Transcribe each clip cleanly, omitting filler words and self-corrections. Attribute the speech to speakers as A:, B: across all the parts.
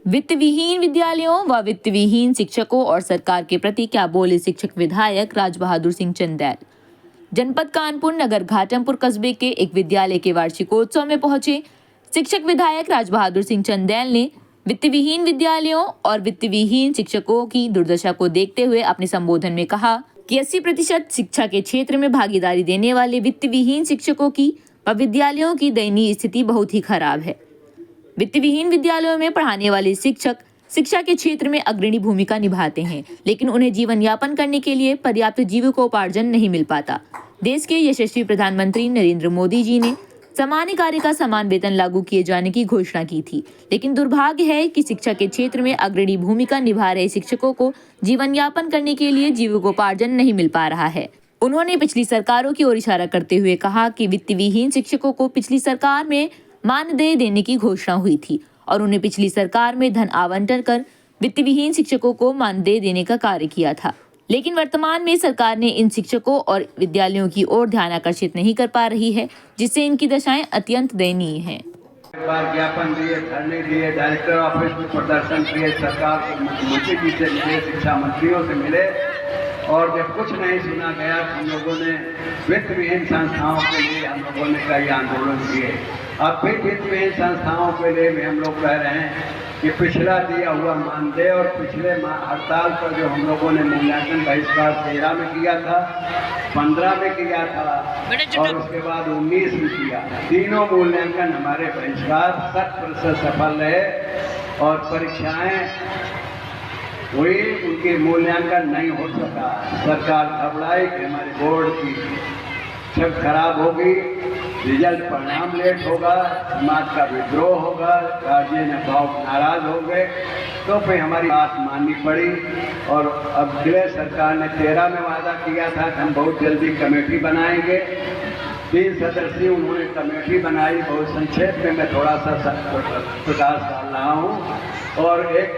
A: वित्त विहीन विद्यालयों व वित्त विहीन शिक्षकों और सरकार के प्रति क्या बोले शिक्षक विधायक राज बहादुर सिंह चंदेल। जनपद कानपुर नगर घाटमपुर कस्बे के एक विद्यालय के वार्षिकोत्सव में पहुंचे शिक्षक विधायक राज बहादुर सिंह चंदेल ने वित्त विहीन विद्यालयों और वित्त विहीन शिक्षकों की दुर्दशा को देखते हुए अपने संबोधन में कहा कि 80% शिक्षा के क्षेत्र में भागीदारी देने वाले वित्त विहीन शिक्षकों की व विद्यालयों की दयनीय स्थिति बहुत ही खराब है। वित्त विहीन विद्यालयों में पढ़ाने वाले शिक्षक शिक्षा के क्षेत्र में अग्रणी भूमिका निभाते हैं, लेकिन उन्हें जीवन यापन करने के लिए पर्याप्त जीविकोपार्जन नहीं मिल पाता। देश के यशस्वी प्रधानमंत्री नरेंद्र मोदी जी ने समान कार्य का समान वेतन लागू किए जाने की घोषणा की थी, लेकिन दुर्भाग्य है कि शिक्षा के क्षेत्र में अग्रणी भूमिका निभा रहे शिक्षकों को जीवन यापन करने के लिए जीविकोपार्जन नहीं मिल पा रहा है। उन्होंने पिछली सरकारों की ओर इशारा करते हुए कहा कि वित्त विहीन शिक्षकों को पिछली सरकार में मानदेय देने की घोषणा हुई थी और उन्हें पिछली सरकार में धन आवंटन कर वित्त विहीन शिक्षकों को मानदेय देने का कार्य किया था, लेकिन वर्तमान में सरकार ने इन शिक्षकों और विद्यालयों की ओर ध्यान आकर्षित नहीं कर पा रही है, जिससे इनकी दशाएं अत्यंत दयनीय हैं।
B: ज्ञापन दिए, धरने दिए, डायरेक्टर ऑफिस में प्रदर्शन किए, सरकार को मुख्यमंत्री जी से मिले, शिक्षा मंत्रियों से मिले, और जब कुछ नहीं सुना गया हम लोगों ने वित्त विहीन संस्थाओं के लिए हम लोगों ने कई आंदोलन किए। अब फिर वित्त विहीन संस्थाओं के लिए भी हम लोग कह रहे हैं कि पिछला दिया हुआ मानदेय और पिछले हड़ताल पर जो हम लोगों ने मूल्यांकन बहिष्कार 13 में किया था, 15 में किया था और उसके बाद 19 में किया, तीनों मूल्यांकन हमारे बहिष्कार 100% सफल रहे और परीक्षाएं हुई, उनके मूल्यांकन नहीं हो सका। सरकार घबराई कि हमारे बोर्ड की छत खराब होगी, रिजल्ट परिणाम लेट होगा, समाज का विद्रोह होगा, गार्जियन बहुत नाराज हो गए, तो फिर हमारी बात माननी पड़ी। और अब अगले सरकार ने 13 में वादा किया था कि हम बहुत जल्दी कमेटी बनाएंगे। 3 सदस्यीय उन्होंने कमेटी बनाई, बहुत संक्षेप में मैं थोड़ा सा प्रकाश डाल रहा हूँ। और एक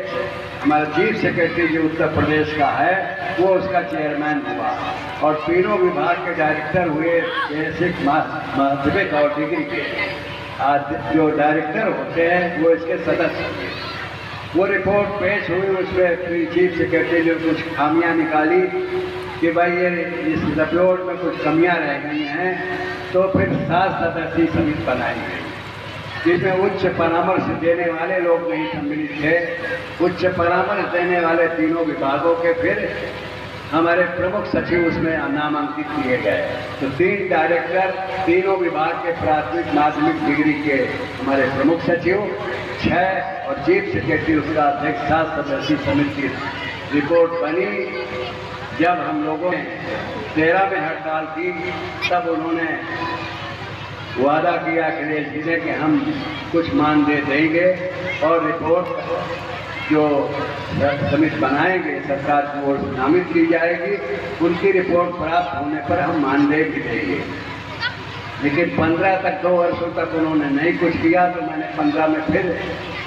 B: हमारा चीफ सेक्रेटरी जो उत्तर प्रदेश का है वो उसका चेयरमैन हुआ और तीनों विभाग के डायरेक्टर हुए। बेसिक माध्यमिक और डिग्री के जो डायरेक्टर होते हैं वो इसके सदस्य हुए। वो रिपोर्ट पेश हुई, उसमें चीफ सेक्रेटरी ने कुछ खामियां निकाली कि भाई ये इस रिपोर्ट में कुछ कमियां रह गई हैं, तो फिर 7 सदस्यीय समिति बनाई गई जिसमें उच्च परामर्श देने वाले लोग नहीं सम्मिलित थे। उच्च परामर्श देने वाले तीनों विभागों के फिर हमारे प्रमुख सचिव उसमें नामांकित किए गए। तो 3 डायरेक्टर, तीनों विभाग के प्राथमिक माध्यमिक डिग्री के हमारे प्रमुख सचिव, 6 और चीफ सेक्रेटरी उसका अध्यक्ष 7 सदस्यीय समिति रिपोर्ट बनी। जब हम लोगों ने 13 में हड़ताल की तब उन्होंने वादा किया कि हम कुछ मानदेय देंगे और रिपोर्ट जो समिति बनाएंगे सरकार की ओर से नामित की जाएगी, उनकी रिपोर्ट प्राप्त होने पर हम मानदेय भी देंगे। लेकिन 15 तक 2 वर्षों तक उन्होंने नहीं कुछ किया, तो मैंने 15 में फिर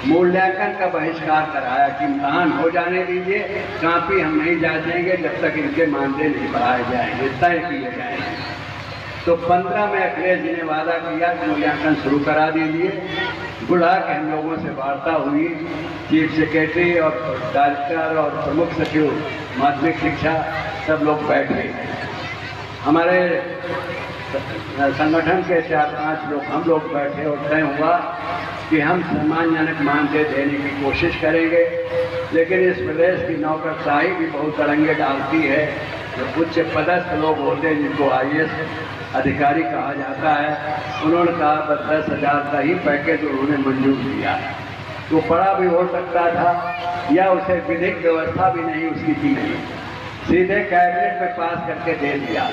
B: मूल्यांकन का बहिष्कार कराया कि इम्तहान हो जाने दीजिए, कापी हम नहीं जांचेंगे जब तक इनके मानदेय नहीं बढ़ाए जाएंगे, तय किए जाएंगे। तो 15 में अखिलेश जी ने वादा किया कि मूल्यांकन शुरू करा दीजिए। बुढ़ा के हम लोगों से वार्ता हुई, चीफ सेक्रेटरी और डायरेक्टर और प्रमुख सचिव माध्यमिक शिक्षा सब लोग बैठे। हमारे संगठन के 4-5 लोग हम लोग बैठे और तय हुआ कि हम सम्मानजनक मानदेय देने की कोशिश करेंगे, लेकिन इस प्रदेश की नौकरशाही भी बहुत तरंगे डालती है। जो उच्च पदस्थ लोग होते हैं जिनको IAS अधिकारी कहा जाता है, उन्होंने कहा बस 10,000 का ही पैकेज उन्होंने मंजूर किया है। तो बड़ा भी हो सकता था या उसे विधिक व्यवस्था भी नहीं उसकी की नहीं, सीधे कैबिनेट में पास करके दे दिया।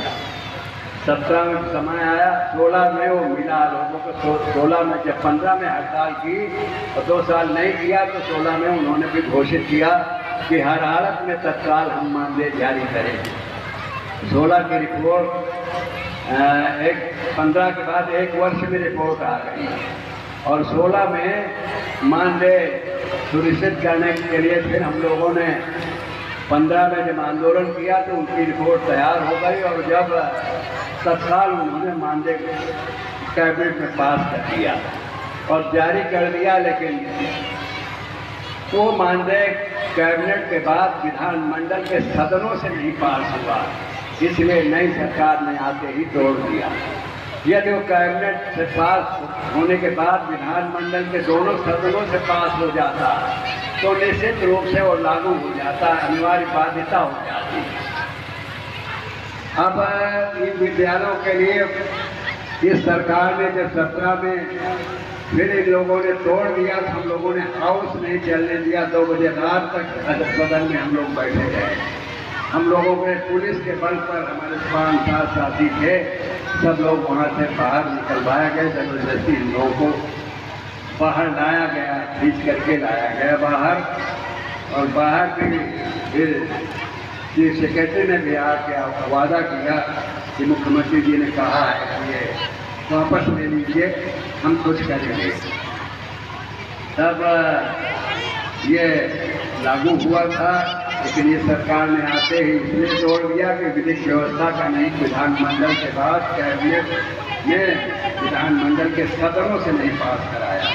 B: 17 में समय आया, 16 में वो मिला लोगों को। 16 में जब 15 में हड़ताल की और 2 साल नहीं किया तो 16 में उन्होंने भी घोषित किया कि हर हालत में तत्काल हम मानदेय जारी करेंगे। 16 की रिपोर्ट 15 के बाद 1 वर्ष में रिपोर्ट आ गई और 16 में मानदेय सुनिश्चित करने के लिए फिर हम लोगों ने 15 में जब आंदोलन किया तो उनकी रिपोर्ट तैयार हो गई और जब तत्काल उन्होंने मानदेय कैबिनेट में पास कर दिया और जारी कर दिया। लेकिन वो मानदेय कैबिनेट के बाद विधानमंडल के सदनों से नहीं पास हुआ, इसलिए नई सरकार ने आते ही तोड़ दिया। यदि वो कैबिनेट से पास होने के बाद विधानमंडल के दोनों सदनों से पास हो जाता तो निश्चित रूप से वो लागू हो जाता, अनिवार्य बाध्यता हो जाती। अब इन विद्यालयों के लिए इस सरकार ने जब 17 में फिर इन लोगों ने तोड़ दिया तो हम लोगों ने हाउस नहीं चलने दिया। 2 बजे रात तक सदन में हम लोग बैठे रहे। हम लोगों के पुलिस के बल पर हमारे 5-7 साथी थे, सब लोग वहाँ से बाहर निकलवाया गया। जबरदस्ती इन लोगों को बाहर लाया गया, खींच करके लाया गया बाहर। और बाहर भी फिर चीफ सेक्रेटरी ने भी आके वादा किया कि मुख्यमंत्री जी ने कहा है कि ये वापस ले लीजिए, हम कुछ करेंगे। तब ये लागू हुआ था, लेकिन ये सरकार ने आते ही इसलिए तोड़ दिया कि विधिक व्यवस्था का नहीं, विधानमंडल के बाद कैबिनेट ने विधानमंडल के सदनों से नहीं पास कराया।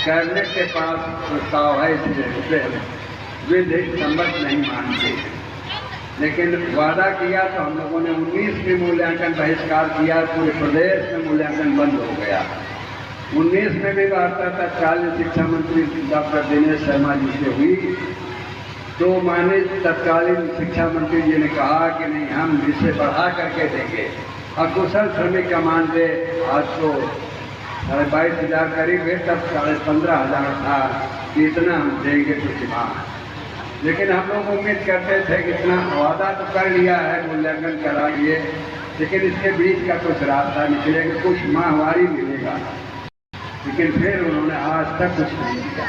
B: कैबिनेट के पास प्रस्ताव है, इसलिए विधिक सम्मत नहीं मानते। लेकिन वादा किया तो हम लोगों ने 19 में मूल्यांकन बहिष्कार किया, पूरे प्रदेश में मूल्यांकन बंद हो गया। 19 में भी वार्ता तत्कालीन शिक्षा मंत्री डॉक्टर दिनेश शर्मा जी से हुई, तो माननीय तत्कालीन शिक्षा मंत्री जी ने कहा कि नहीं, हम इसे बढ़ा करके देंगे। अकुशल श्रमिक का मानदेय आज तो 22,500 करीब है, तब 15,500 था कि इतना हम देंगे प्रतिमाह। लेकिन हम लोग उम्मीद करते थे कि इतना वादा तो कर लिया है, मूल्यांकन कराइए, लेकिन इसके बीच का कुछ रास्ता निकलेगा, कुछ माहवारी मिलेगा। लेकिन फिर उन्होंने आज तक कुछ नहीं किया।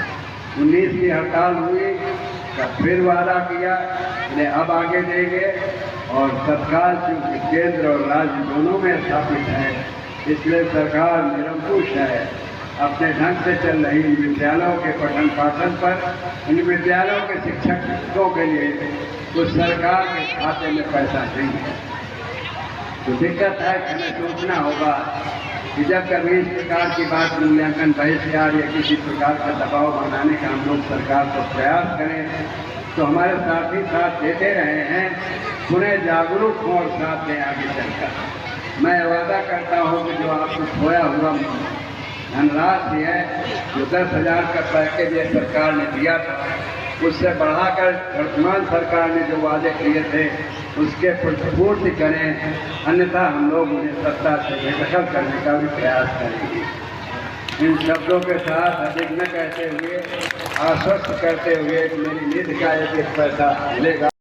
B: 19 की हड़ताल हुई, तब फिर वादा किया कि अब आगे देंगे। और सरकार चूँकि केंद्र और राज्य दोनों में स्थापित है, इसलिए सरकार निरंकुश है, अपने ढंग से चल रही इन विद्यालयों के पठन पाठन पर। इन विद्यालयों के शिक्षकों के लिए उस सरकार के खाते में पैसा नहीं है। तो दिक्कत है कि हमें सोचना होगा कि जब कभी इस प्रकार की बात मूल्यांकन बहिष्कार या किसी प्रकार का दबाव बनाने का हम लोग सरकार को प्रयास करें, तो हमारे साथी साथ देते रहे हैं, उन्हें जागरूक हों और साथ दें आगे चलकर। मैं वादा करता हूँ कि जो आपको खोया हुआ धनराशि है, जो 10,000 का पैकेज ये सरकार ने दिया था, उससे बढ़ाकर वर्तमान सरकार ने जो वादे किए थे उसके पूर्ति करें, अन्यथा हम लोग उन्हें सत्ता से बेदखल करने का भी प्रयास करेंगे। इन शब्दों के साथ अधिक न कहते हुए, आश्वस्त करते हुए मेरी निधि का एक पैसा मिलेगा।